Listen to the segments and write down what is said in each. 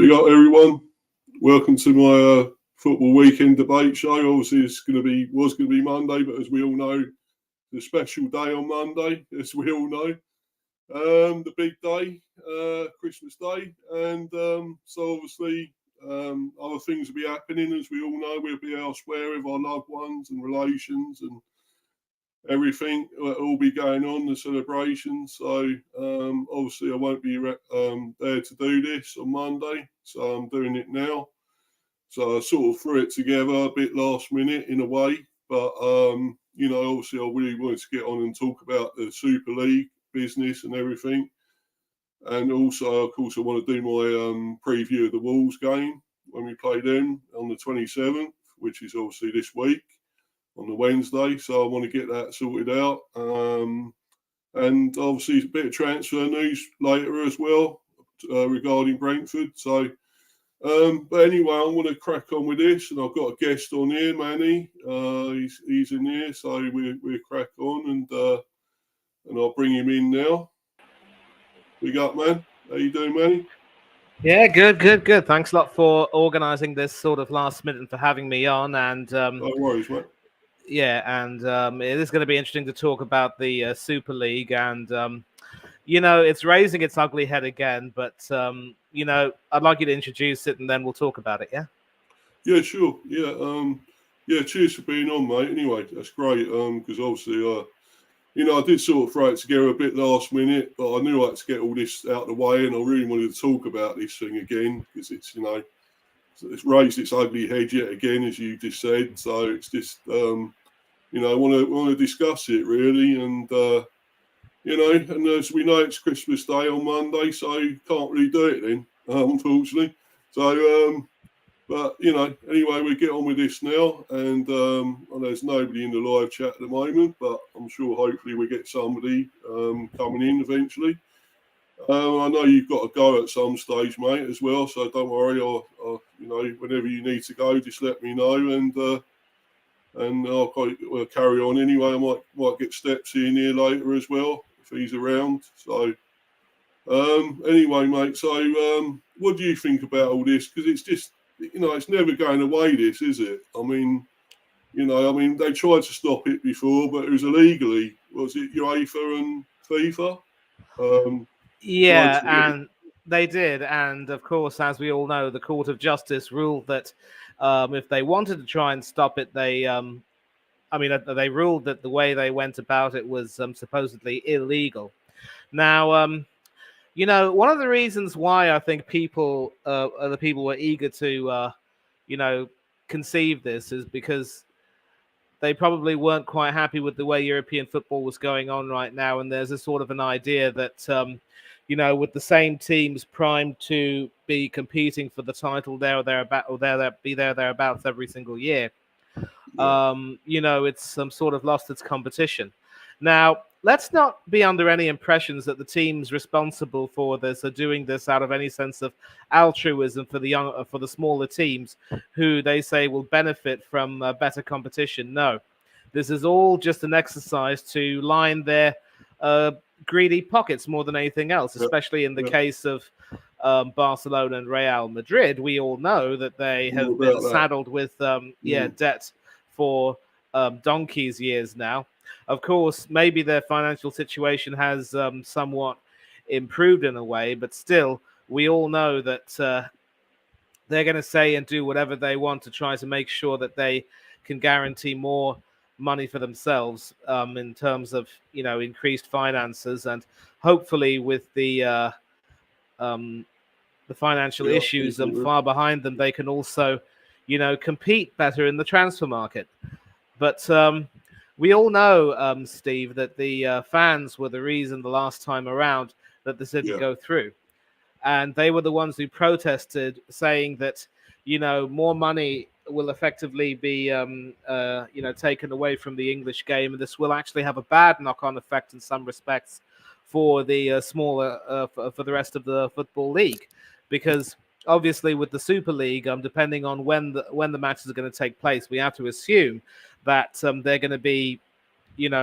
Big up, everyone. Welcome to my football weekend debate show. Obviously, was going to be Monday, but as we all know, the special day on Monday, as we all know, the big day, Christmas Day, and so obviously other things will be happening. As we all know, we'll be elsewhere with our loved ones and relations and everything will all be going on, the celebrations. So obviously I won't be there to do this on Monday, so I'm doing it now. So I sort of threw it together a bit last minute in a way, but obviously I really wanted to get on and talk about the Superleague business and everything. And also, of course, I want to do my preview of the Wolves game when we play them on the 27th, which is obviously this week on the Wednesday. So I want to get that sorted out. And obviously a bit of transfer news later as well regarding Brentford. So, but anyway, I'm going to crack on with this, and I've got a guest on here, Manny. He's in here, so we'll crack on, and I'll bring him in now. Big up, man. How you doing, Manny? Yeah, good. Thanks a lot for organising this sort of last minute and for having me on. And no worries, mate. Yeah, and it is going to be interesting to talk about the Super League, and it's raising its ugly head again. But I'd like you to introduce it, and then we'll talk about it. Yeah. Yeah, sure. Yeah. Cheers for being on, mate. Anyway, that's great. Because obviously, I did sort of throw it together a bit last minute, but I knew I had to get all this out of the way, and I really wanted to talk about this thing again because it's it's raised its ugly head yet again, as you just said. So it's just, I want to discuss it really, and and as we know, it's Christmas Day on Monday, so you can't really do it then, unfortunately. So, but anyway, we get on with this now, and there's nobody in the live chat at the moment, but I'm sure hopefully we get somebody coming in eventually. I know you've got to go at some stage, mate, as well. So don't worry. Whenever you need to go, just let me know, and I'll carry on. Anyway, I might get Steps in here later as well if he's around. So anyway, mate. So what do you think about all this? Because it's just it's never going away. This is it. I mean, they tried to stop it before, but it was illegally. Was it UEFA and FIFA? Yeah, and they did. And of course, as we all know, the Court of Justice ruled that if they wanted to try and stop it, they ruled that the way they went about it was supposedly illegal. Now, one of the reasons why I think the people were eager to, conceive this is because they probably weren't quite happy with the way European football was going on right now. And there's a sort of an idea that, with the same teams primed to be competing for the title thereabouts every single year, it's sort of lost its competition. Now, let's not be under any impressions that the teams responsible for this are doing this out of any sense of altruism for the smaller teams who they say will benefit from better competition. No, this is all just an exercise to line their greedy pockets more than anything else, especially in the case of Barcelona and Real Madrid. We all know that they have been saddled with debt for donkey's years now. Of course, maybe their financial situation has somewhat improved in a way, but still, we all know that they're going to say and do whatever they want to try to make sure that they can guarantee more money for themselves in terms of increased finances, and hopefully with the financial issues far behind them, they can also compete better in the transfer market. But we all know, Steve, that the fans were the reason the last time around that this didn't go through. And they were the ones who protested, saying that, more money will effectively be, taken away from the English game. And this will actually have a bad knock-on effect in some respects for the for the rest of the Football League. Because obviously with the Super League, depending on when the matches are going to take place, we have to assume that they're going to be,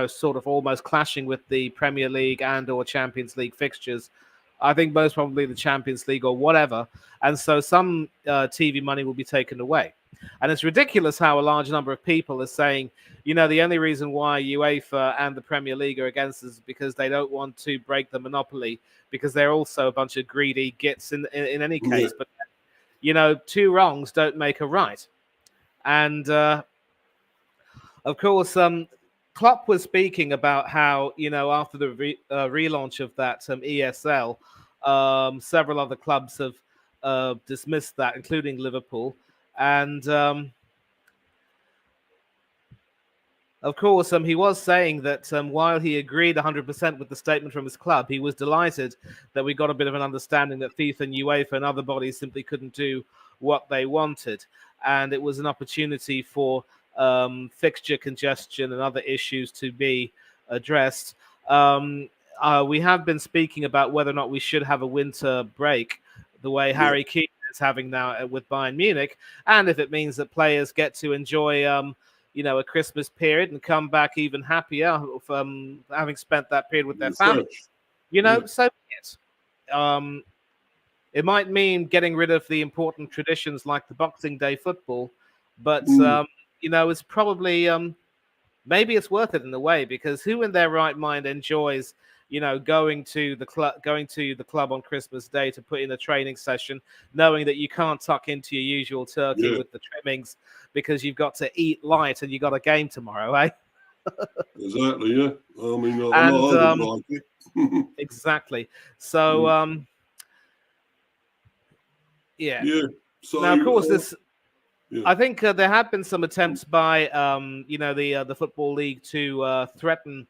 sort of almost clashing with the Premier League and or Champions League fixtures I think most probably the Champions League or whatever. And so some TV money will be taken away. And it's ridiculous how a large number of people are saying, the only reason why UEFA and the Premier League are against us is because they don't want to break the monopoly, because they're also a bunch of greedy gits in any case. But, two wrongs don't make a right. And, of course, Klopp was speaking about how, after the relaunch of that ESL, several other clubs have dismissed that, including Liverpool. And of course, he was saying that while he agreed 100% with the statement from his club, he was delighted that we got a bit of an understanding that FIFA and UEFA and other bodies simply couldn't do what they wanted. And it was an opportunity for fixture congestion and other issues to be addressed. We have been speaking about whether or not we should have a winter break, the way Harry Kane is having now with Bayern Munich, and if it means that players get to enjoy, a Christmas period and come back even happier from having spent that period with their families. So be it. It might mean getting rid of the important traditions like the Boxing Day football, but it's probably maybe it's worth it in a way, because who in their right mind enjoys going to the club on Christmas Day to put in a training session, knowing that you can't tuck into your usual turkey with the trimmings because you've got to eat light and you got a game tomorrow, eh? Exactly, yeah. I mean, I don't like it. Exactly. So, yeah. So now, of course, this. I think there have been some attempts by, the Football League to threaten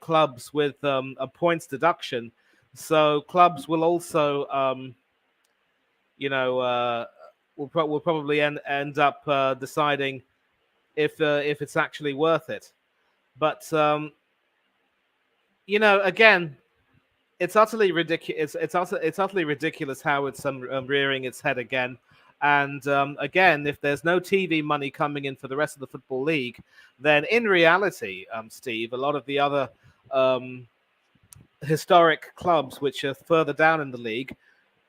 clubs with a points deduction. So clubs will also, will probably end up deciding if it's actually worth it. But again, it's utterly ridiculous. It's utterly ridiculous how it's rearing its head again. And again, if there's no TV money coming in for the rest of the Football League, then in reality, Steve, a lot of the other historic clubs which are further down in the league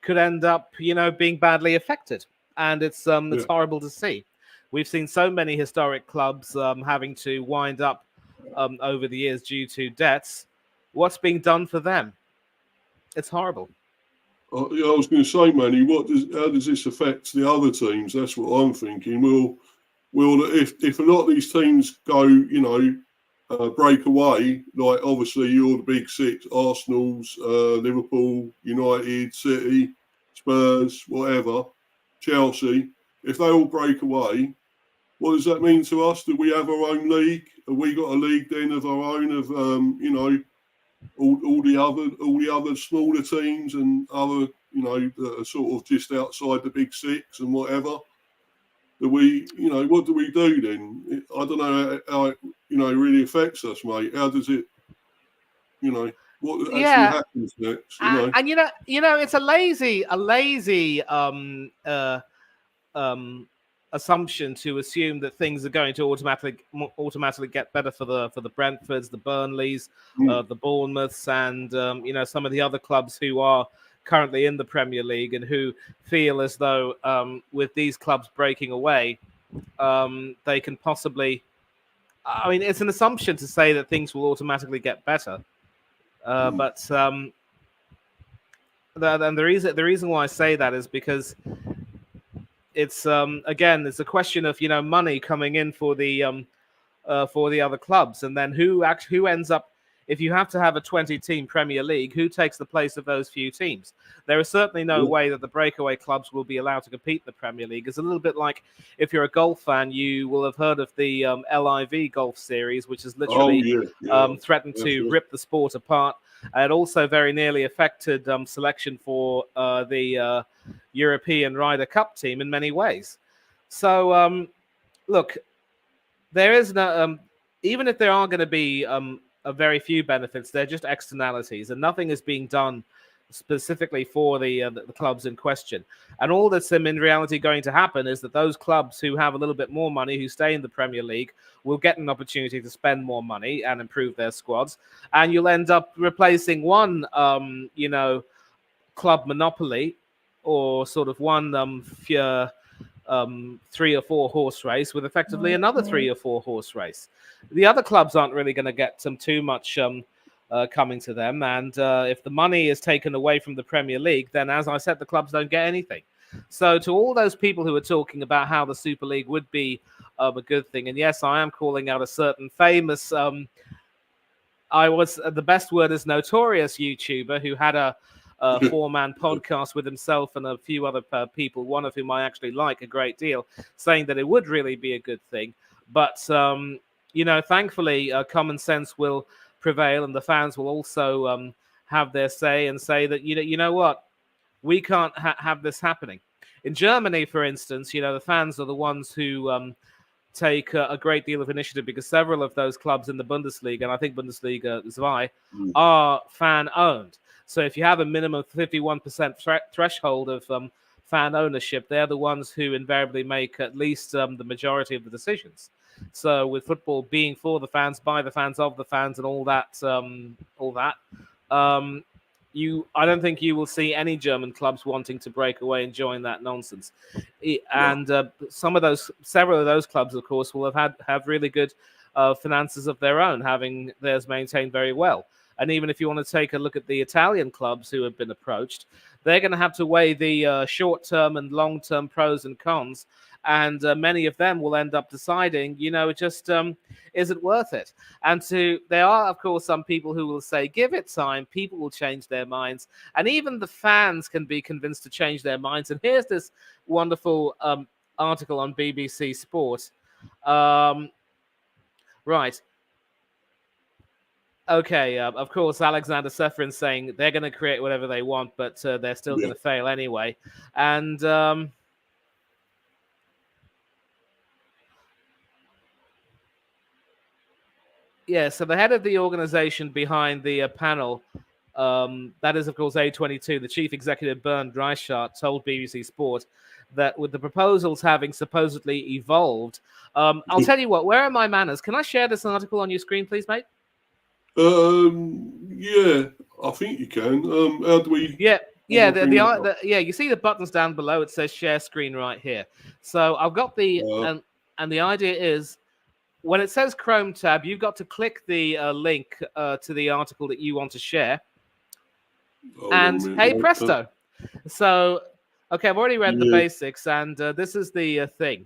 could end up, being badly affected. And it's horrible to see. We've seen so many historic clubs having to wind up over the years due to debts. What's being done for them? It's horrible. I was going to say, Manny, how does this affect the other teams? That's what I'm thinking. Will if a lot of these teams go, break away, like obviously you're the big six, Arsenal's, Liverpool, United, City, Spurs, whatever, Chelsea, if they all break away, what does that mean to us? Do we have our own league? Have we got a league then of our own of, all the other smaller teams and other, that are sort of just outside the big six and whatever? What do we do then? I don't know how it, really affects us, mate. How does it, what actually happens next? And it's a lazy assumption to assume that things are going to automatically get better for the Brentfords, the Burnleys, the Bournemouths, and some of the other clubs who are currently in the Premier League and who feel as though with these clubs breaking away, they can possibly. I mean, it's an assumption to say that things will automatically get better, but the reason why I say that is because it's again, it's a question of money coming in for the other clubs, and then who ends up. If you have to have a 20-team Premier League, who takes the place of those few teams? There is certainly no way that the breakaway clubs will be allowed to compete in the Premier League. It's a little bit like if you're a golf fan, you will have heard of the LIV golf series, which has literally threatened to rip the sport apart. It also very nearly affected selection for the European Ryder Cup team in many ways. So, look, there is no, even if there are going to be a very few benefits, they're just externalities, and nothing is being done specifically for the clubs in question. And all that's in reality going to happen is that those clubs who have a little bit more money, who stay in the Premier League, will get an opportunity to spend more money and improve their squads, and you'll end up replacing one club monopoly or sort of one 3 or 4 horse race with effectively another 3 or 4 horse race. The other clubs aren't really going to get too much coming to them. And if the money is taken away from the Premier League, then, as I said, the clubs don't get anything. So to all those people who are talking about how the Super League would be a good thing, and yes, I am calling out a certain famous, the best word is notorious YouTuber who had a 4-man podcast with himself and a few other people, one of whom I actually like a great deal, saying that it would really be a good thing. But, thankfully, common sense will prevail and the fans will also have their say and say that, you know what, we can't have this happening. In Germany, for instance, the fans are the ones who take a great deal of initiative because several of those clubs in the Bundesliga, and I think Bundesliga 2, are fan-owned. So if you have a minimum 51% threshold of fan ownership, they're the ones who invariably make at least the majority of the decisions. So with football being for the fans, by the fans, of the fans, and all that, I don't think you will see any German clubs wanting to break away and join that nonsense. And several of those clubs, of course, will have really good finances of their own, having theirs maintained very well. And even if you want to take a look at the Italian clubs who have been approached, they're going to have to weigh the short-term and long-term pros and cons. And many of them will end up deciding, is it worth it? And there are, of course, some people who will say, give it time, people will change their minds. And even the fans can be convinced to change their minds. And here's this wonderful article on BBC Sport. Right. Okay, of course, Alexander Seferin's saying they're going to create whatever they want, but they're still going to fail anyway. And so the head of the organization behind the panel, that is, of course, A22, the chief executive Bernd Reichart, told BBC Sport that with the proposals having supposedly evolved, I'll tell you what, where are my manners? Can I share this article on your screen, please, mate? Yeah, I think you can. How do we? Yeah. You see the buttons down below. It says share screen right here. So I've got the and the idea is when it says Chrome tab, you've got to click the link to the article that you want to share. And hey, presto! So okay, I've already read the basics, and this is the thing.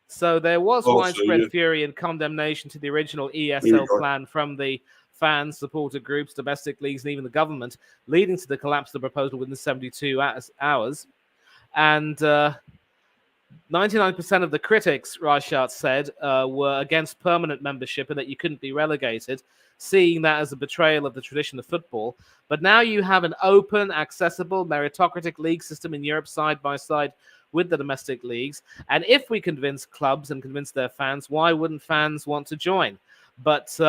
So there was widespread fury and condemnation to the original ESL plan from the fans, supporter groups, domestic leagues, and even the government, leading to the collapse of the proposal within 72 hours. And 99% of the critics, Reichart said, were against permanent membership and that you couldn't be relegated, seeing that as a betrayal of the tradition of football. But now you have an open, accessible, meritocratic league system in Europe side by side with the domestic leagues. And if we convince clubs and convince their fans, why wouldn't fans want to join? But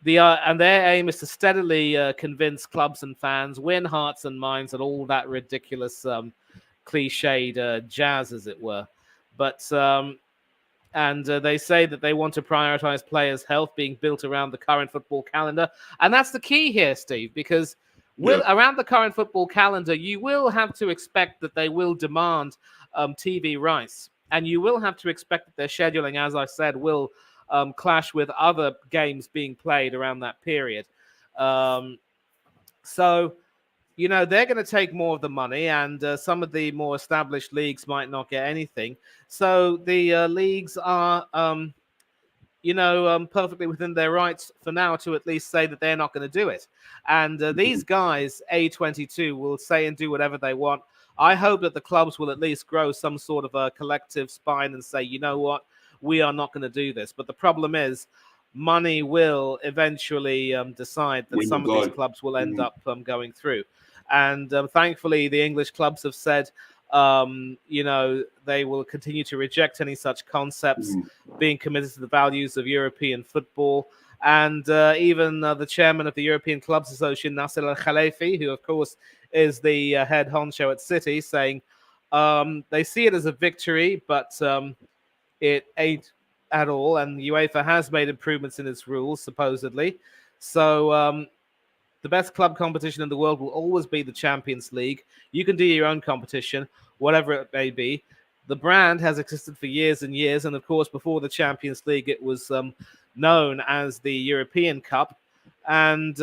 and their aim is to steadily convince clubs and fans, win hearts and minds, and all that ridiculous cliched jazz, as it were. But they say that they want to prioritize players' health being built around the current football calendar. And that's the key here, Steve, because around the current football calendar, you will have to expect that they will demand TV rights. And you will have to expect that their scheduling, as I said, will clash with other games being played around that period. So, they're going to take more of the money, and some of the more established leagues might not get anything. So the leagues are, perfectly within their rights for now to at least say that they're not going to do it. And these guys, A22, will say and do whatever they want. I hope that the clubs will at least grow some sort of a collective spine and say, you know what, we are not going to do this. But the problem is money will eventually decide that some of these clubs will end up going through. And thankfully, the English clubs have said, they will continue to reject any such concepts, being committed to the values of European football. And even the chairman of the European Clubs Association, Nasser Al-Khalifi, who, of course, is the head honcho at City, saying they see it as a victory, but it ain't at all. And UEFA has made improvements in its rules, supposedly. So, The best club competition in the world will always be the Champions League. You can do your own competition, whatever it may be. The brand has existed for years and years, and of course, before the Champions League, it was known as the European Cup. And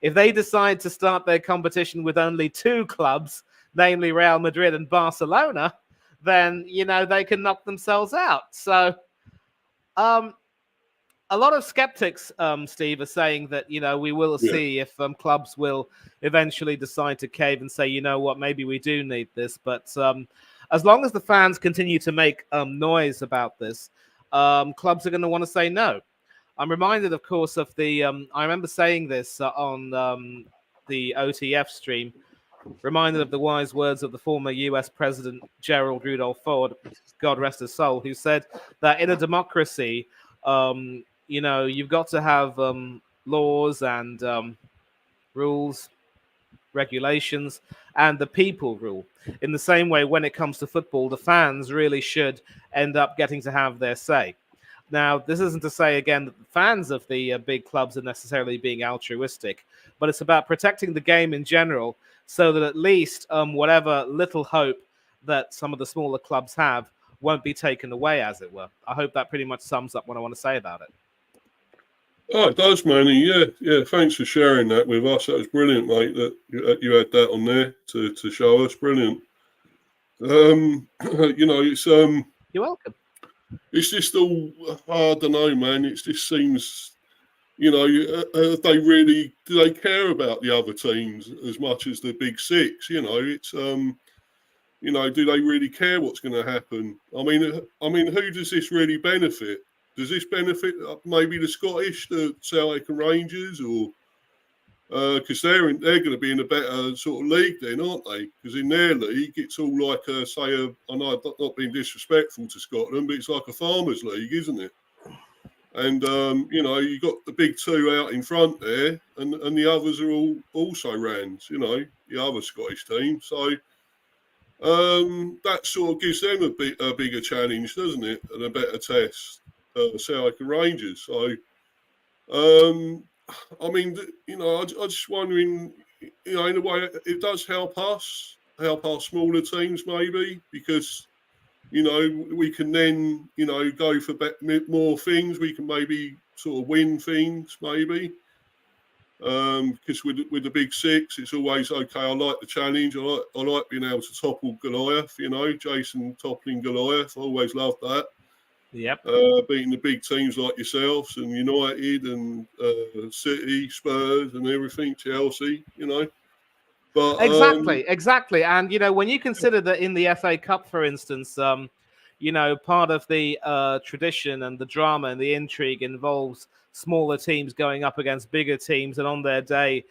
if they decide to start their competition with only two clubs, namely Real Madrid and Barcelona, then, they can knock themselves out. So a lot of skeptics, Steve, are saying that, we will see if clubs will eventually decide to cave and say, you know what, maybe we do need this. But as long as the fans continue to make noise about this, clubs are going to want to say no. I'm reminded, of course, of I remember saying this on the OTF stream, reminded of the wise words of the former US President Gerald Rudolph Ford, God rest his soul, who said that in a democracy, you've got to have laws and rules, regulations, and the people rule. In the same way, when it comes to football, the fans really should end up getting to have their say. Now, this isn't to say, again, that the fans of the big clubs are necessarily being altruistic, but it's about protecting the game in general so that at least whatever little hope that some of the smaller clubs have won't be taken away, as it were. I hope that pretty much sums up what I want to say about it. Oh, it does, Manny. Yeah. Thanks for sharing that with us. That was brilliant, mate, that you had that on there to show us. Brilliant. It's... You're welcome. It's just all, I don't know, man. It just seems, do they care about the other teams as much as the big six? It's, do they really care what's going to happen? I mean, who does this really benefit? Does this benefit maybe the Scottish, the Celtic and Rangers, or because they're going to be in a better sort of league then, aren't they? Because in their league, it's all like I know I'm not being disrespectful to Scotland, but it's like a farmers' league, isn't it? And you got the big two out in front there, and the others are all also Rands, the other Scottish team. So that sort of gives them a bigger challenge, doesn't it, and a better test. Celtic and Rangers. So. I'm just wondering, in a way, it does help our smaller teams maybe, because, we can then, go for more things. We can maybe sort of win things maybe. Because with the big six, it's always okay. I like the challenge. I like being able to topple Goliath. Jason toppling Goliath. I always loved that. Yep. Beating the big teams like yourselves and United and City, Spurs and everything, Chelsea, But exactly. And when you consider that in the FA Cup, for instance, part of the tradition and the drama and the intrigue involves smaller teams going up against bigger teams, and on their day,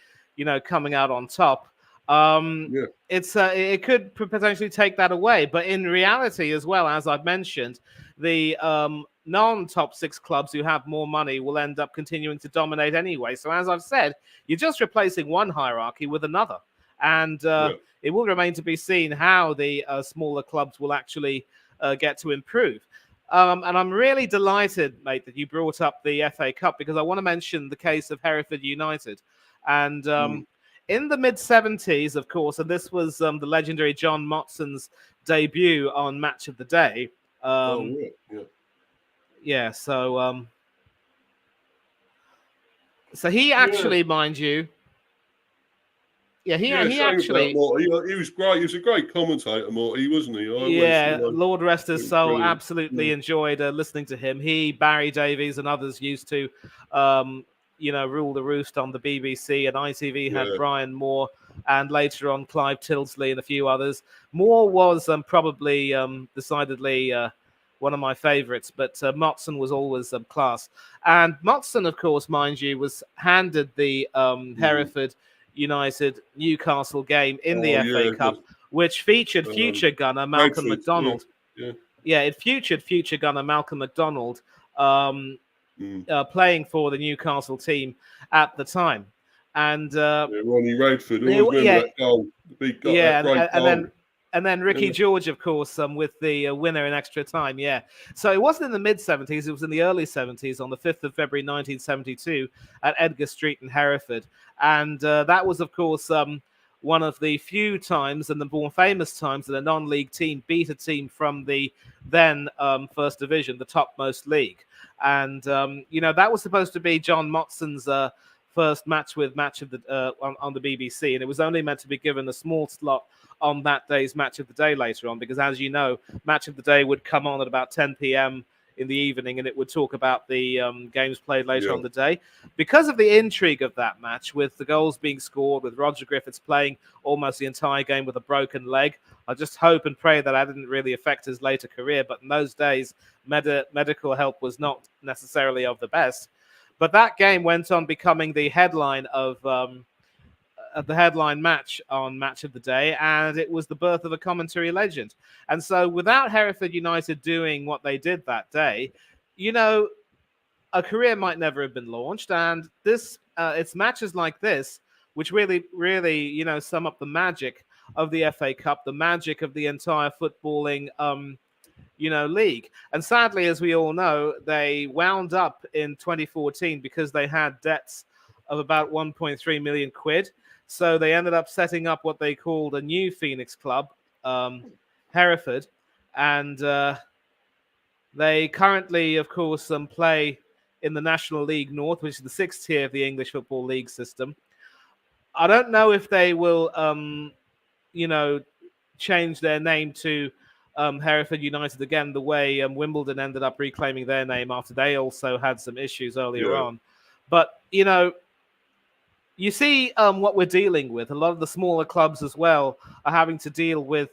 coming out on top. It could potentially take that away, but in reality, as well, as I've mentioned, the non-top six clubs who have more money will end up continuing to dominate anyway. So, as I've said, you're just replacing one hierarchy with another, and it will remain to be seen how the smaller clubs will actually get to improve. And I'm really delighted, mate, that you brought up the FA Cup, because I want to mention the case of Hereford United. And in the mid-70s, of course, and this was the legendary John Motson's debut on Match of the Day. So he actually, mind you, he actually... He was great. He was a great commentator, Morty, wasn't he? Lord rest his soul. Brilliant. Absolutely enjoyed listening to him. He, Barry Davies, and others used to, rule the roost on the BBC, and ITV had Brian Moore, and later on Clive Tildesley and a few others. Moore was probably decidedly one of my favourites, but Motson was always class. And Motson, of course, mind you, was handed the Hereford United Newcastle game in the FA Cup, which featured future gunner Malcolm McDonald. It featured future gunner Malcolm McDonald playing for the Newcastle team at the time. And Ronnie Radford, I always remember that goal, the big goal, that great goal. And then Ricky George, of course, with the winner in extra time. Yeah. So it wasn't in the mid-'70s. It was in the early '70s on the 5th of February, 1972 at Edgar Street in Hereford. And that was, of course, one of the few times and the more famous times that a non-league team beat a team from the then First Division, the topmost league. And, that was supposed to be John Motson's first match of the on the BBC. And it was only meant to be given a small slot on that day's Match of the Day later on, because as you know, Match of the Day would come on at about 10 p.m. in the evening, and it would talk about the games played later on the day. Because of the intrigue of that match, with the goals being scored, with Roger Griffiths playing almost the entire game with a broken leg, I just hope and pray that didn't really affect his later career. But in those days, medical help was not necessarily of the best. But that game went on becoming the headline of the headline match on Match of the Day, and it was the birth of a commentary legend. And so without Hereford United doing what they did that day, a career might never have been launched. And this it's matches like this which really, really, sum up the magic of the FA Cup, the magic of the entire footballing league. And sadly, as we all know, they wound up in 2014 because they had debts of about 1.3 million quid. So they ended up setting up what they called a new Phoenix club, Hereford. And they currently, of course, play in the National League North, which is the 6th tier of the English Football League system. I don't know if they will, change their name to Hereford United again, the way Wimbledon ended up reclaiming their name after they also had some issues earlier on. But, you see what we're dealing with. A lot of the smaller clubs as well are having to deal with,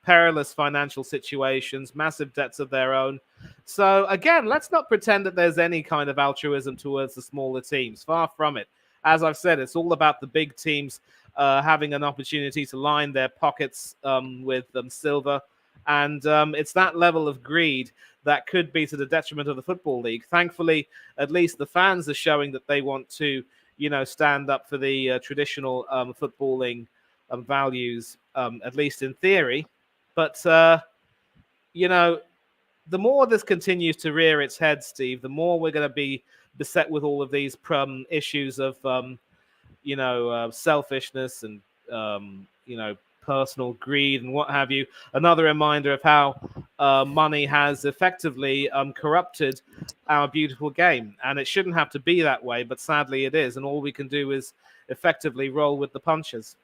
perilous financial situations, massive debts of their own. So, again, let's not pretend that there's any kind of altruism towards the smaller teams. Far from it. As I've said, it's all about the big teams having an opportunity to line their pockets with silver. And it's that level of greed that could be to the detriment of the Football League. Thankfully, at least the fans are showing that they want to stand up for the traditional footballing values, at least in theory. But, the more this continues to rear its head, Steve, the more we're going to be beset with all of these issues of, selfishness and, personal greed and what have you. Another reminder of how money has effectively corrupted our beautiful game. And it shouldn't have to be that way, but sadly it is. And all we can do is effectively roll with the punches.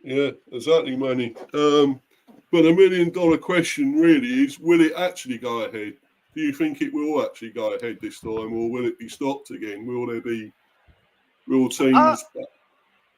Yeah, exactly, Manny. But $1 million question really is, will it actually go ahead? Do you think it will actually go ahead this time, or will it be stopped again? Will there be real teams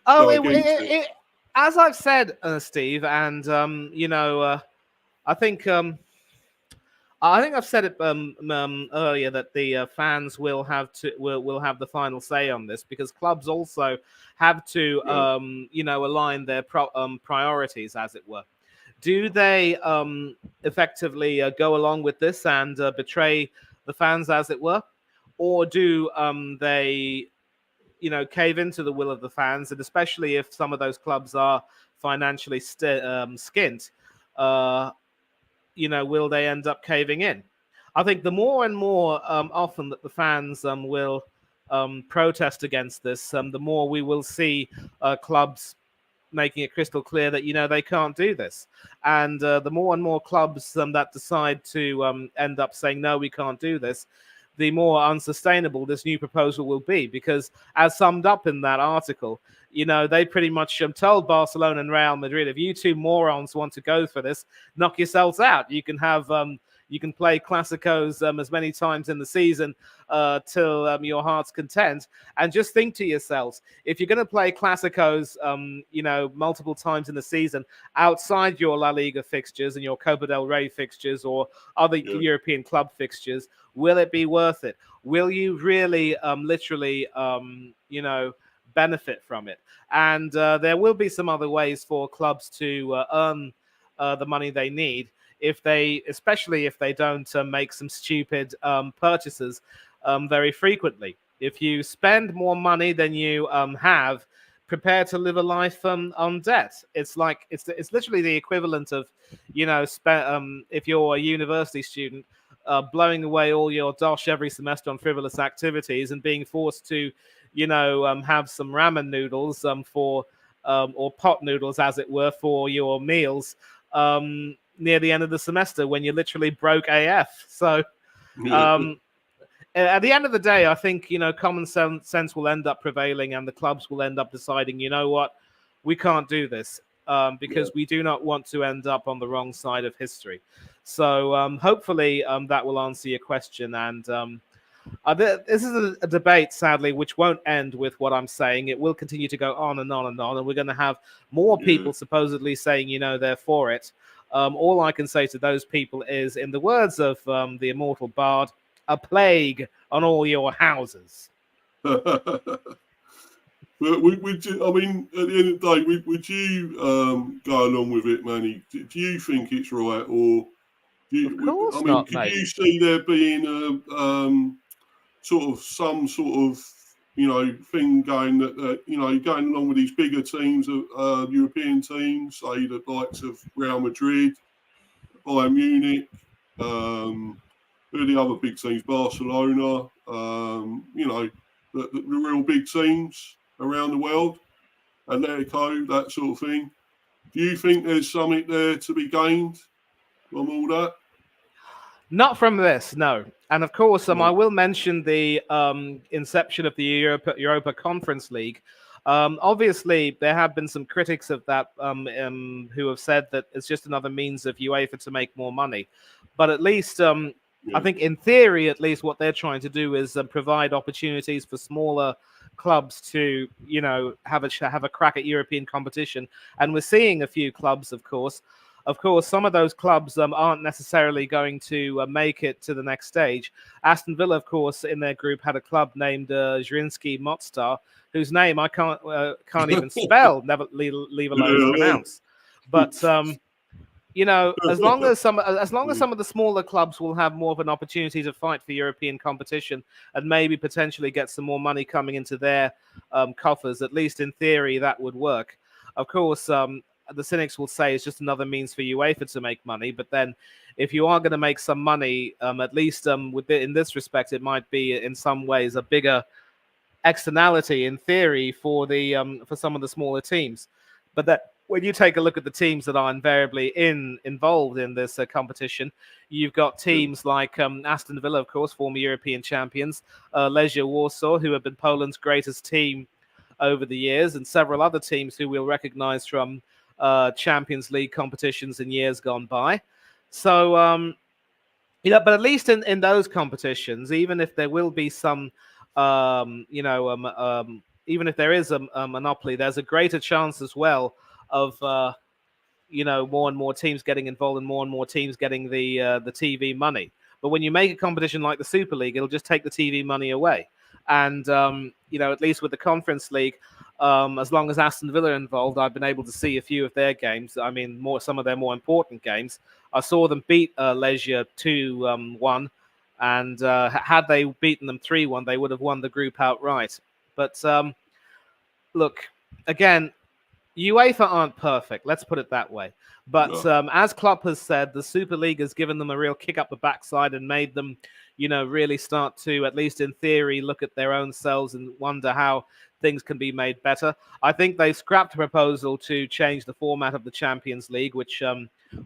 go against it? As I've said, Steve, and I think I've said it earlier that the fans will have the final say on this, because clubs also have to align their priorities, as it were. Do they effectively go along with this and betray the fans, as it were, or do they cave into the will of the fans? And especially if some of those clubs are financially skint, will they end up caving in? I think the more and more often that the fans will protest against this, the more we will see clubs making it crystal clear that they can't do this. And the more and more clubs that decide to end up saying no, we can't do this, the more unsustainable this new proposal will be. Because as summed up in that article, they pretty much told Barcelona and Real Madrid, if you two morons want to go for this, knock yourselves out. You can have you can play Clásicos as many times in the season till your heart's content. And just think to yourselves, if you're going to play Clásicos, multiple times in the season outside your La Liga fixtures and your Copa del Rey fixtures or other European club fixtures, will it be worth it? Will you really, literally, benefit from it? And there will be some other ways for clubs to earn the money they need, especially if they don't make some stupid purchases very frequently. If you spend more money than you have, prepare to live a life on debt. It's like it's literally the equivalent of, if you're a university student, blowing away all your dosh every semester on frivolous activities and being forced to, have some ramen noodles for or pot noodles, as it were, for your meals near the end of the semester when you're literally broke AF. So. At the end of the day, I think, common sense will end up prevailing and the clubs will end up deciding, you know what, we can't do this because we do not want to end up on the wrong side of history. So hopefully that will answer your question. And this is a debate, sadly, which won't end with what I'm saying. It will continue to go on and on and on. And we're going to have more people supposedly saying, they're for it. All I can say to those people is, in the words of the immortal bard, a plague on all your houses. But would you, I mean, at the end of the day, would you go along with it, Manny? Do you think it's right, or do you, of course I mean, not, could mate. you see there being a some sort of thing going that going along with these bigger teams of European teams, say the likes of Real Madrid, Bayern Munich, who are the other big teams? Barcelona, the real big teams around the world, Atletico, that sort of thing. Do you think there's something there to be gained from all that? Not from this, no. And of course, I will mention the inception of the Europa Conference League. Obviously, there have been some critics of that who have said that it's just another means of UEFA to make more money. But at least, I think in theory, at least, what they're trying to do is provide opportunities for smaller clubs to, have a crack at European competition. And we're seeing a few clubs, of course. Of course, some of those clubs aren't necessarily going to make it to the next stage. Aston Villa, of course, in their group had a club named Zrinjski Mostar, whose name I can't even spell, never leave alone pronounce. But as long as some of the smaller clubs will have more of an opportunity to fight for European competition and maybe potentially get some more money coming into their coffers, at least in theory, that would work. Of course, the cynics will say it's just another means for UEFA to make money. But then if you are going to make some money, at least in this respect, it might be in some ways a bigger externality in theory for some of the smaller teams. But that when you take a look at the teams that are invariably involved in this competition, you've got teams like Aston Villa, of course, former European champions, Legia Warsaw, who have been Poland's greatest team over the years, and several other teams who we'll recognize from Champions League competitions in years gone by. So, but at least in those competitions, even if there will be some, even if there is a monopoly, there's a greater chance as well of, more and more teams getting involved and more teams getting the TV money. But when you make a competition like the Super League, it'll just take the TV money away. And, at least with the Conference League, as long as Aston Villa are involved, I've been able to see a few of their games. I mean, some of their more important games. I saw them beat Legia 2-1, and had they beaten them 3-1, they would have won the group outright. But look, again, UEFA aren't perfect. Let's put it that way. But as Klopp has said, the Super League has given them a real kick up the backside and made them, really start to, at least in theory, look at their own selves and wonder how things can be made better. I think they scrapped a proposal to change the format of the Champions League, which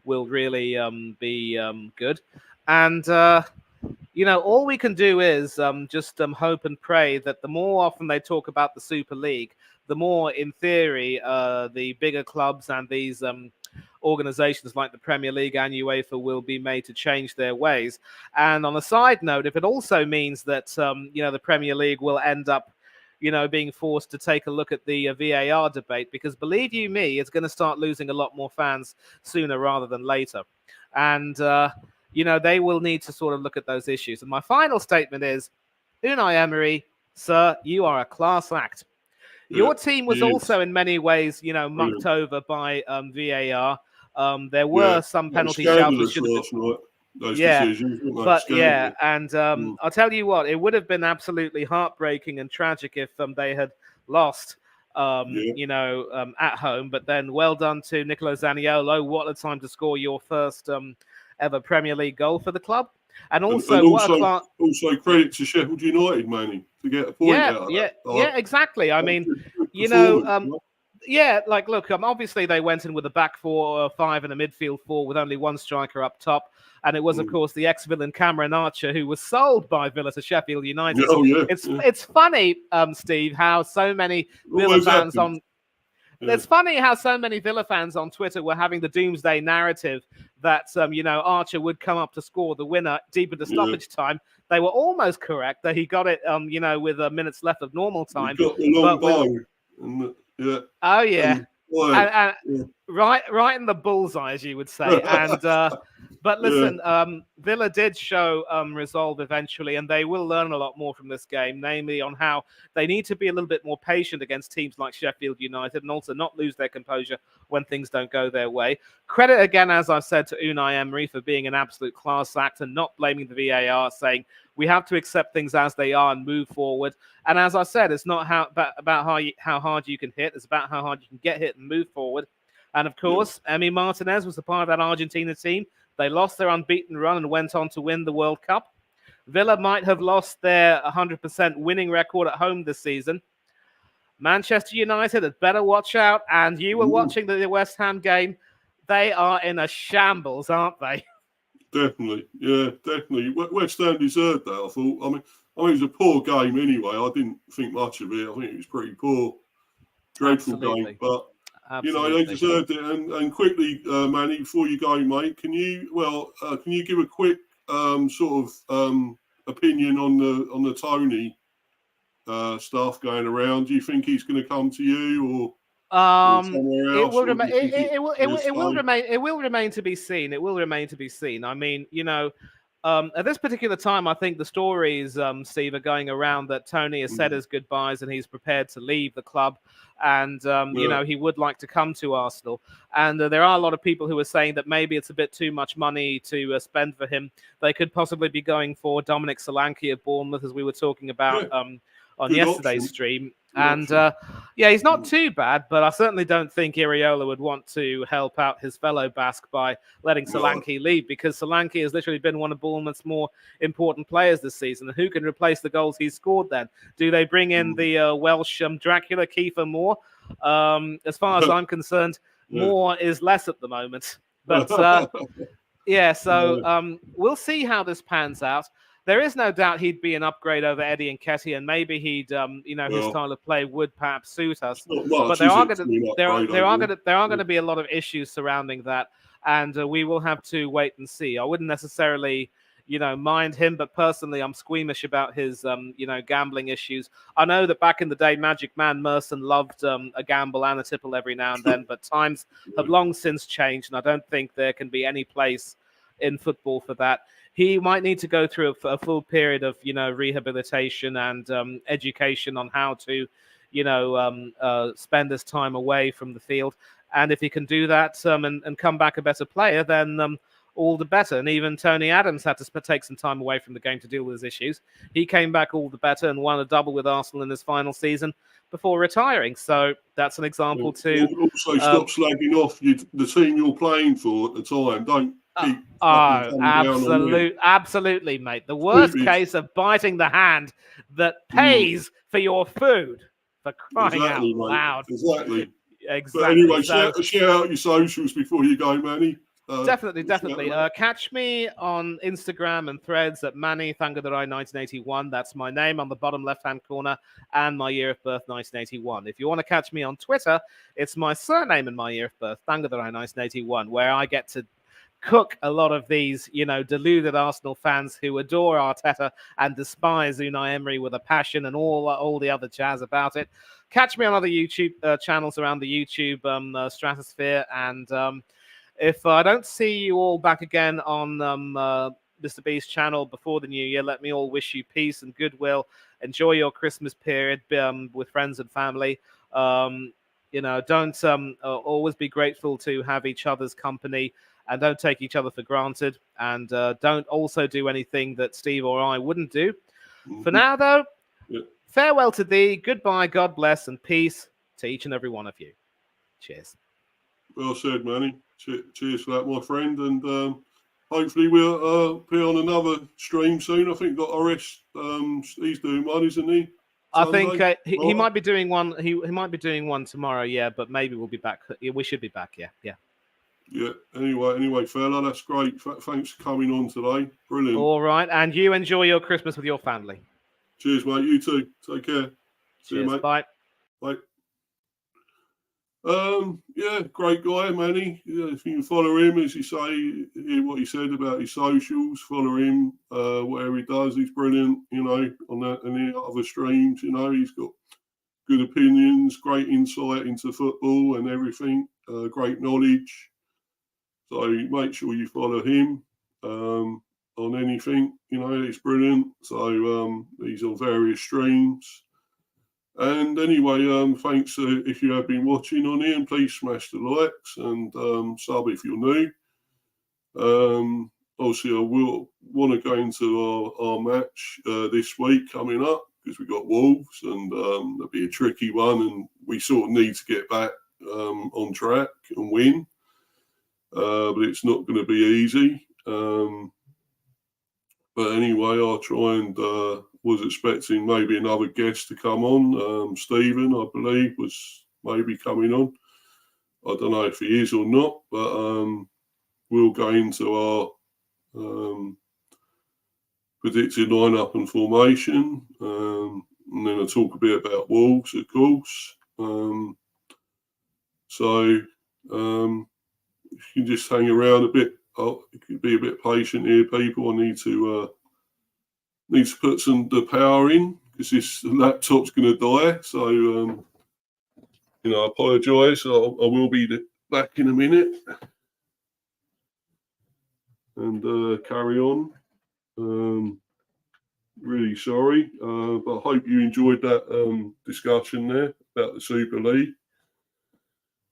will really be good. And, all we can do is just hope and pray that the more often they talk about the Super League, the more, in theory, the bigger clubs and these organizations like the Premier League and UEFA will be made to change their ways. And on a side note, if it also means that, the Premier League will end up, being forced to take a look at the VAR debate, because believe you me, it's going to start losing a lot more fans sooner rather than later. And, they will need to sort of look at those issues. And my final statement is, Unai Emery, sir, you are a class act. Your team was also in many ways, mucked over by VAR. There were some penalty shouts. Decisions, but and I'll tell you what, it would have been absolutely heartbreaking and tragic if they had lost at home. But then well done to Nicolo Zaniolo. What a time to score your first ever Premier League goal for the club. And also, also credit to Sheffield United, Manny, to get a point out of that. Yeah, exactly. I mean, look, obviously they went in with a back 4-5 and a midfield 4 with only one striker up top. And it was, of course, the ex-villain Cameron Archer who was sold by Villa to Sheffield United. It's funny, Steve, how so many Villa fans on... It's funny how so many Villa fans on Twitter were having the doomsday narrative that, Archer would come up to score the winner deep into stoppage time. They were almost correct that he got it, with minutes left of normal time. He got the long right in the bullseye, as you would say. And but listen, Villa did show resolve eventually, and they will learn a lot more from this game, namely on how they need to be a little bit more patient against teams like Sheffield United, and also not lose their composure when things don't go their way. Credit again, as I've said, to Unai Emery for being an absolute class act and not blaming the VAR, saying we have to accept things as they are and move forward. And as I said, it's not about how hard you can hit, it's about how hard you can get hit and move forward. And of course, Emi Martinez was a part of that Argentina team. They lost their unbeaten run and went on to win the World Cup. Villa might have lost their 100% winning record at home this season. Manchester United had better watch out. And you were watching the West Ham game. They are in a shambles, aren't they? Definitely. Yeah, definitely. West Ham deserved that, I thought. I mean, it was a poor game anyway. I didn't think much of it. I think it was pretty poor. Dreadful game. But... they deserved it. And quickly, Manny, before you go, mate, can you give a quick opinion on the Tony stuff going around? Do you think he's going to come to you or somewhere else? It will remain to be seen. It will remain to be seen. I mean, at this particular time, I think the stories, Steve, are going around that Tony has said his goodbyes and he's prepared to leave the club. And, he would like to come to Arsenal. And there are a lot of people who are saying that maybe it's a bit too much money to spend for him. They could possibly be going for Dominic Solanke of Bournemouth, as we were talking about on good yesterday's stream. And he's not too bad, but I certainly don't think Iraola would want to help out his fellow Basque by letting Solanke leave, because Solanke has literally been one of Bournemouth's more important players this season. And who can replace the goals he's scored then? Do they bring in the Welsh Dracula, Kiefer Moore? As far as I'm concerned, more is less at the moment. But we'll see how this pans out. There is no doubt he'd be an upgrade over Eddie Nketiah, and maybe he'd, his style of play would perhaps suit us. But there are going to be a lot of issues surrounding that, and we will have to wait and see. I wouldn't necessarily, mind him, but personally, I'm squeamish about his, gambling issues. I know that back in the day, Magic Man Merson loved a gamble and a tipple every now and then, but times have long since changed, and I don't think there can be any place in football for that. He might need to go through a full period of, rehabilitation and education on how to, spend his time away from the field. And if he can do that and come back a better player, then all the better. And even Tony Adams had to take some time away from the game to deal with his issues. He came back all the better and won a double with Arsenal in his final season before retiring. So that's an example too. Also, stop slagging off the team you're playing for at the time. Don't. Absolutely, mate. The worst case of biting the hand that pays for your food, for crying out loud. Exactly. But anyway, share out your socials before you go, Manny. Definitely. Catch me on Instagram and Threads at Manny Thangadurai 1981. That's my name on the bottom left-hand corner and my year of birth, 1981. If you want to catch me on Twitter, it's my surname and my year of birth, Thangadurai 1981, where I get to cook a lot of these, deluded Arsenal fans who adore Arteta and despise Unai Emery with a passion and all the other jazz about it. Catch me on other YouTube channels around the YouTube stratosphere. And if I don't see you all back again on Mr. Beast's channel before the new year, let me all wish you peace and goodwill. Enjoy your Christmas period with friends and family. Don't always be grateful to have each other's company. And don't take each other for granted. And don't also do anything that Steve or I wouldn't do. For now, though, farewell to thee. Goodbye, God bless, and peace to each and every one of you. Cheers. Well said, Manny. Cheers for that, my friend. And hopefully we'll be on another stream soon. I think got RS. He's doing one, isn't he? I think he might be doing one. He might be doing one tomorrow. Yeah, but maybe we'll be back. We should be back. Yeah. Yeah. Anyway, fella, that's great. Thanks for coming on today. Brilliant. All right, and you enjoy your Christmas with your family. Cheers, mate. You too. Take care. See you, mate. Bye. Bye. Yeah, great guy, Manny. Yeah, if you can follow him, as you say, hear what he said about his socials, follow him, whatever he does, he's brilliant, on that and the other streams, he's got good opinions, great insight into football and everything, great knowledge. So make sure you follow him on anything, it's brilliant. So he's on various streams. And anyway, thanks if you have been watching on here, and please smash the likes and sub if you're new. Obviously, I will want to go into our match this week coming up because we've got Wolves, and that'll be a tricky one, and we sort of need to get back on track and win. But it's not going to be easy. But anyway, I'll try and was expecting maybe another guest to come on. Stephen, I believe, was maybe coming on. I don't know if he is or not, but we'll go into our predicted lineup and formation. And then I'll talk a bit about Wolves, of course. So you can just hang around a bit. Be a bit patient here, people. I need to put the power in because this laptop's going to die. So I apologise. I will be back in a minute and carry on. Really sorry, but I hope you enjoyed that discussion there about the Superleague.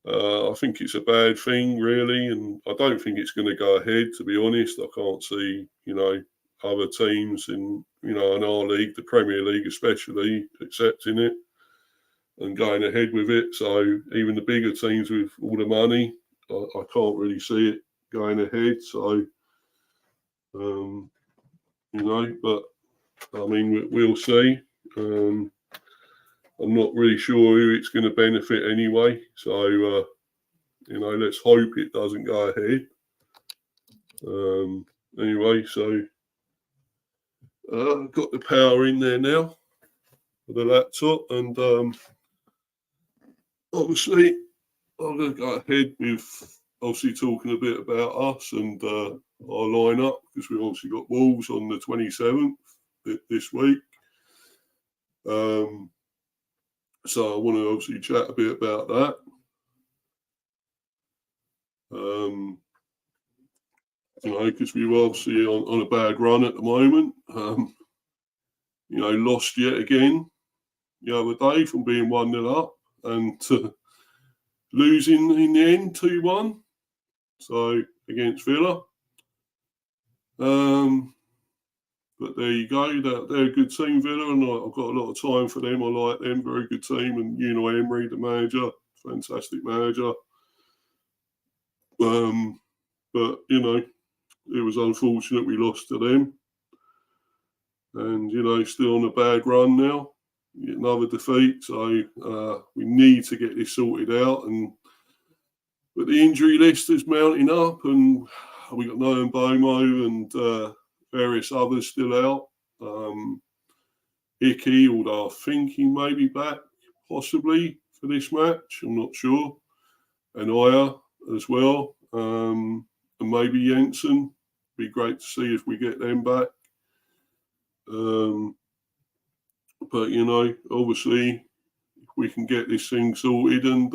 I think it's a bad thing, really, and I don't think it's going to go ahead, to be honest. I can't see, other teams in our league, the Premier League especially, accepting it and going ahead with it. So even the bigger teams with all the money, I can't really see it going ahead. So, but I mean, we'll see. I'm not really sure who it's going to benefit anyway. So, let's hope it doesn't go ahead. Anyway, so I've got the power in there now for the laptop. And obviously, I'm going to go ahead with obviously talking a bit about us and our lineup because we've obviously got Wolves on the 27th this week. So I want to obviously chat a bit about that. Because we're obviously on a bad run at the moment. Lost yet again the other day from being 1-0 up and losing in the end 2-1. So against Villa. But there you go. They're a good team, Villa, and I've got a lot of time for them. I like them. Very good team. And Emery, the manager, fantastic manager. But it was unfortunate we lost to them. And still on a bad run now. Another defeat. So we need to get this sorted out. But the injury list is mounting up, and we got Noam Bomo and various others still out. Hickey, although I think he may be back possibly for this match. I'm not sure. And Aya as well. And maybe Jensen. Be great to see if we get them back. But obviously, if we can get this thing sorted and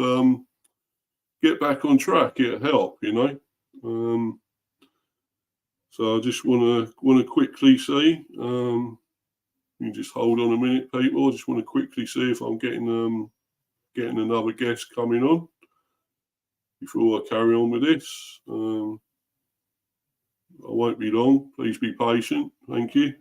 get back on track, it'll help. So I just want to quickly see. You just hold on a minute, people. I just want to quickly see if I'm getting another guest coming on before I carry on with this. I won't be long. Please be patient. Thank you.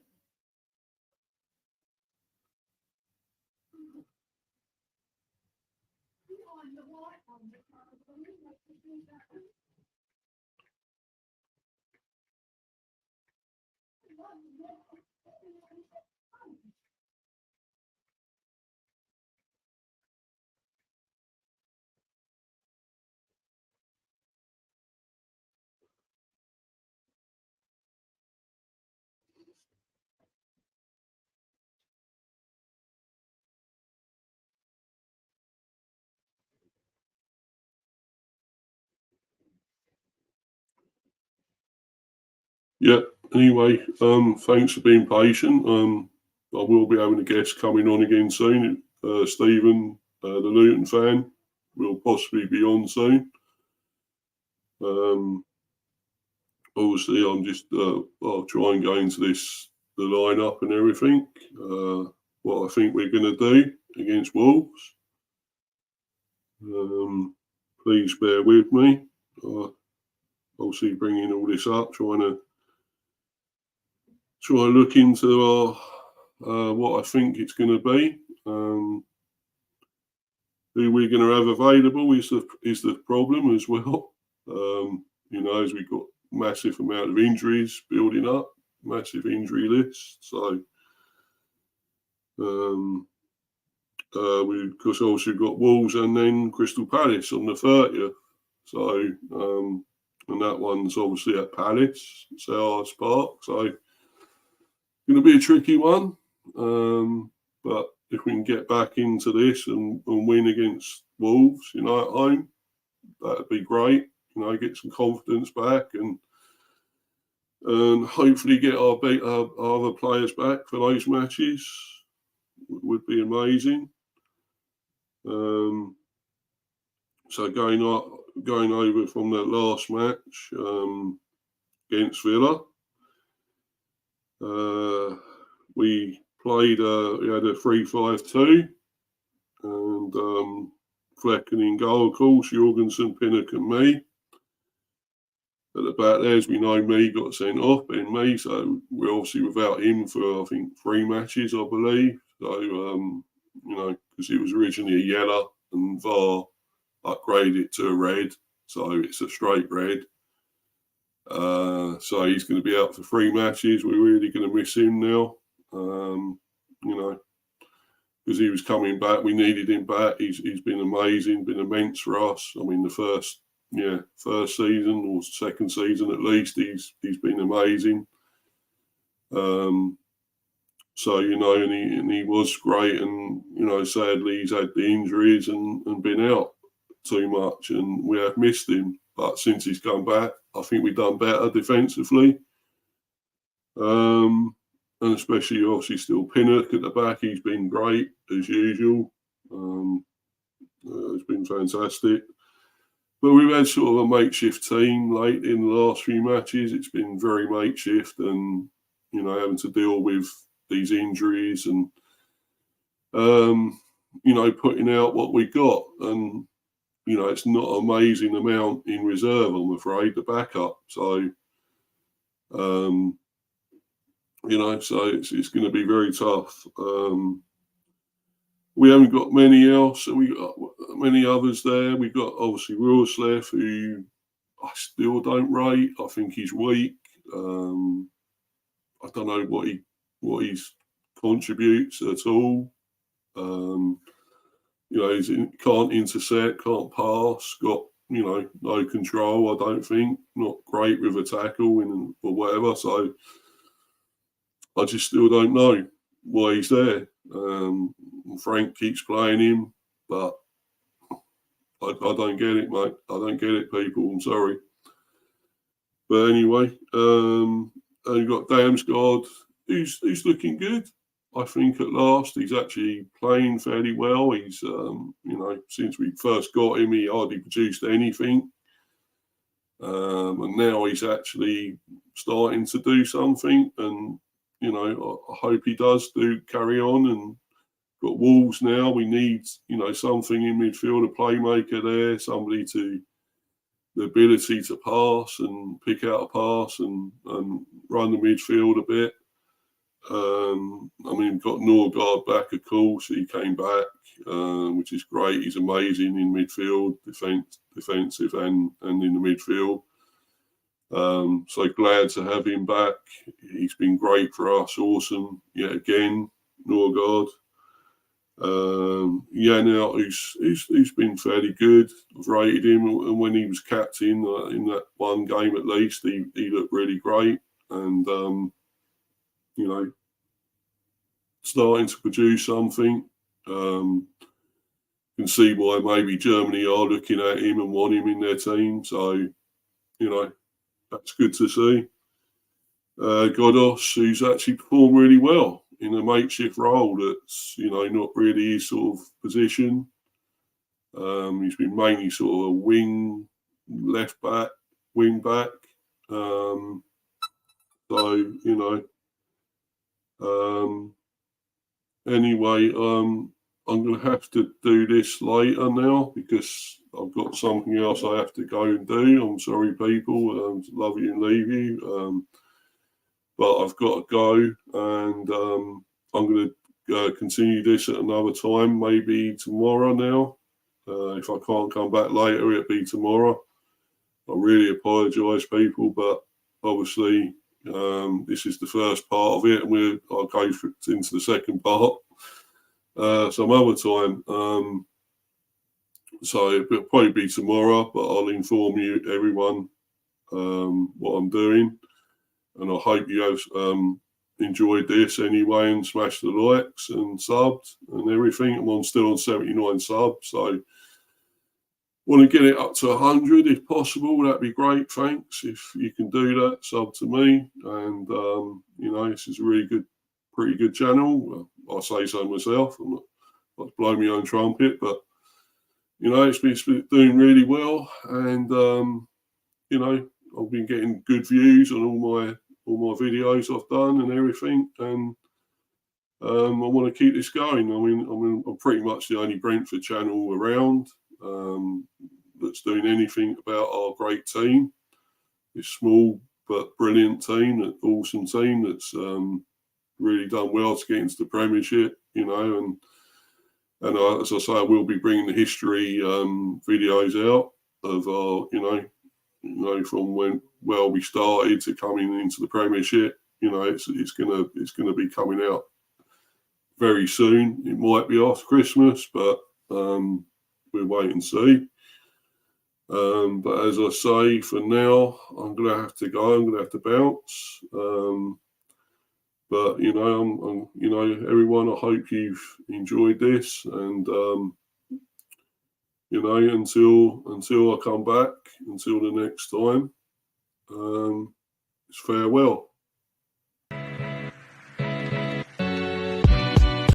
Yeah. Anyway, thanks for being patient. I will be having a guest coming on again soon. Stephen, the Luton fan, will possibly be on soon. Obviously, I'm just I'll try and go into the lineup and everything. What I think we're going to do against Wolves. Please bear with me. Obviously, bringing all this up, trying to look into what I think it's going to be. Who we're going to have available is the problem as well. As we've got massive amount of injuries building up, massive injury list. So we because also got Wolves and then Crystal Palace on the 30th. So and that one's obviously at Palace, Selhurst Park. So going to be a tricky one. But if we can get back into this and win against Wolves, at home, that'd be great. Get some confidence back and hopefully get our other players back for those matches. Would be amazing. So going over from that last match against Villa, we played. We had a 3-5-2, and Flecken in goal, of course, Jorgensen, Pinnock, and me. At the back there, as we know, me got sent off, Ben Mee, so we're obviously without him for, I think, 3 matches, I believe. So, because it was originally a yellow and VAR upgraded it to a red, so it's a straight red. So he's going to be out for 3 matches. We're really going to miss him now, because he was coming back. We needed him back. He's been amazing, been immense for us. I mean, the first season or second season at least, he's been amazing. So and he was great, and sadly he's had the injuries and been out too much, and we have missed him. But since he's come back, I think we've done better defensively, and especially obviously still Pinnock at the back. He's been great as usual. It's been fantastic. But we've had sort of a makeshift team late in the last few matches. It's been very makeshift, and having to deal with these injuries and putting out what we got, and it's not an amazing amount in reserve, I'm afraid, the backup. So so it's going to be very tough. We haven't got many else, and we got many others there. We got obviously Roersleff, who I still don't rate. I think he's weak. I don't know what he contributes at all. He can't intercept, can't pass, got no control. I don't think, not great with a tackle or whatever. So I just still don't know why he's there. Frank keeps playing him, but I don't get it, mate. I don't get it, people. I'm sorry. But anyway, and you've got Damsgaard, who's looking good. I think at last he's actually playing fairly well. He's, since we first got him, he hardly produced anything. And now he's actually starting to do something. And, I hope he does carry on. And got Wolves now. We need, something in midfield, a playmaker there, somebody the ability to pass and pick out a pass and run the midfield a bit. We've got Norgard back, of course. He came back, which is great. He's amazing in midfield, defensive and in the midfield. So glad to have him back. He's been great for us. Awesome. Yet again, Norgard. Now he's been fairly good. I've rated him, and when he was captain in that one game at least, he looked really great, and starting to produce something. Can see why maybe Germany are looking at him and want him in their team. So that's good to see. Godos, who's actually performed really well in a makeshift role that's, not really his sort of position. He's been mainly sort of wing, left back, wing back. Anyway, I'm going to have to do this later now because I've got something else I have to go and do. I'm sorry, people. Love you and leave you. But I've got to go, and I'm going to continue this at another time, maybe tomorrow now. If I can't come back later, it'll be tomorrow. I really apologise, people, but obviously this is the first part of it, and I'll go into the second part some other time. So it'll probably be tomorrow, but I'll inform everyone what I'm doing. And I hope you have enjoyed this anyway and smashed the likes and subbed and everything. I'm still on 79 subs, so want to get it up to 100 if possible. That'd be great. Thanks. If you can do that, sub to me. And, this is a really good, pretty good channel. I say so myself. I'm not to blow my own trumpet, but, it's been doing really well. And, I've been getting good views on all my videos I've done and everything, and I want to keep this going. I'm pretty much the only Brentford channel around that's doing anything about our great team. This small but brilliant team, an awesome team that's really done well to get into the Premiership, and as I say, I will be bringing the history videos out of our, from where we started to coming into the Premiership. It's gonna be coming out very soon. It might be after Christmas, but we'll wait and see. But as I say, for now, I'm gonna have to go. I'm gonna have to bounce. But everyone, I hope you've enjoyed this, and until I come back, until the next time, it's farewell.